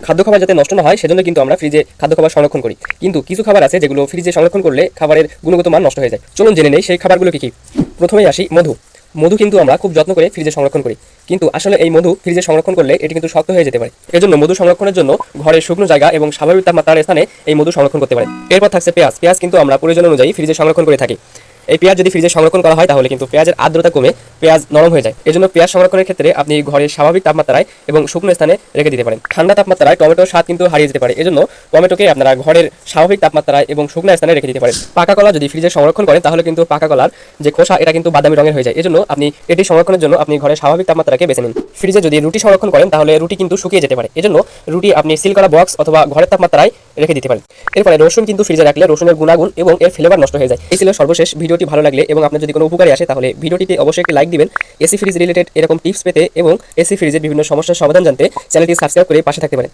খাদ্য খাবার যাতে নষ্ট না হয় সেজন্য কিন্তু আমরা ফ্রিজে খাদ্য খাবার সংরক্ষণ করি। কিন্তু কিছু খাবার আছে যেগুলো ফ্রিজে সংরক্ষণ করলে খাবারের গুণগত মান নষ্ট হয়ে যায়। চলুন জেনে নেই সেই খাবারগুলো কি কি। প্রথমেই আসি মধু। মধু কিন্তু আমরা খুব যত্ন করে ফ্রিজে সংরক্ষণ করি, কিন্তু আসলে এই মধু ফ্রিজে সংরক্ষণ করলে এটি কিন্তু শক্ত হয়ে যেতে পারে। এজন্য মধু সংরক্ষণের জন্য ঘরের শুকনো জায়গা এবং স্বাভাবিক তাপমাত্রার স্থানে এই মধু সংরক্ষণ করতে পারেন। এরপর থাকছে পেঁয়াজ। পেঁয়াজ কিন্তু আমরা প্রয়োজন অনুযায়ী ফ্রিজে সংরক্ষণ করে থাকি। এই পেঁয়াজ যদি ফ্রিজে সংরক্ষণ করা হয় তাহলে কিন্তু পেঁয়াজের আর্দ্রতা কমে পেঁয়াজ নরম হয়ে যায়। এজন্য পেঁয়াজ সংরক্ষণের ক্ষেত্রে আপনি ঘরের স্বাভাবিক তাপমাত্রায় এবং শুকনো স্থানে রেখে দিতে পারেন। ঠান্ডা তাপমাত্রায় টমেটোর স্বাদ কিন্তু হারিয়ে যেতে পারে, এজন্য টমেটোকে আপনারা ঘরের স্বাভাবিক তাপমাত্রায় এবং শুকনো স্থানে রেখে দিতে পারেন। পাকা কলা যদি ফ্রিজে সংরক্ষণ করেন তাহলে কিন্তু পাকা কলার যে খোসা এটা কিন্তু বাদামি রঙের হয়ে যায়। এজন্য আপনি এটি সংরক্ষণের জন্য আপনি ঘরের স্বাভাবিক তাপমাত্রাকে বেছে নিন। ফ্রিজে যদি রুটি সংরক্ষণ করেন তাহলে রুটি কিন্তু শুকিয়ে যেতে পারে, এজন্য রুটি আপনি সিল করা বক্স অথবা ঘরের তাপমাত্রায় রেখে দিতে পারেন। এরপরে রসুন কিন্তু ফ্রিজে রাখলে রসুনের গুণাগুণ এবং এর ফ্লেভার নষ্ট হয়ে যায়। এই ছিল সর্বশেষ। ভিডিওটি ভালো লাগলে এবং আপনার যদি কোনো উপকারে আসে তাহলে ভিডিওটিতে অবশ্যই একটি লাইক দিবেন। এসি ফ্রিজ রিলেটেড এরকম টিপস পেতে এবং এসি ফ্রিজের বিভিন্ন সমস্যার সমাধান জানতে চ্যানেলটি সাবস্ক্রাইব করে পাশে থাকতে পারেন।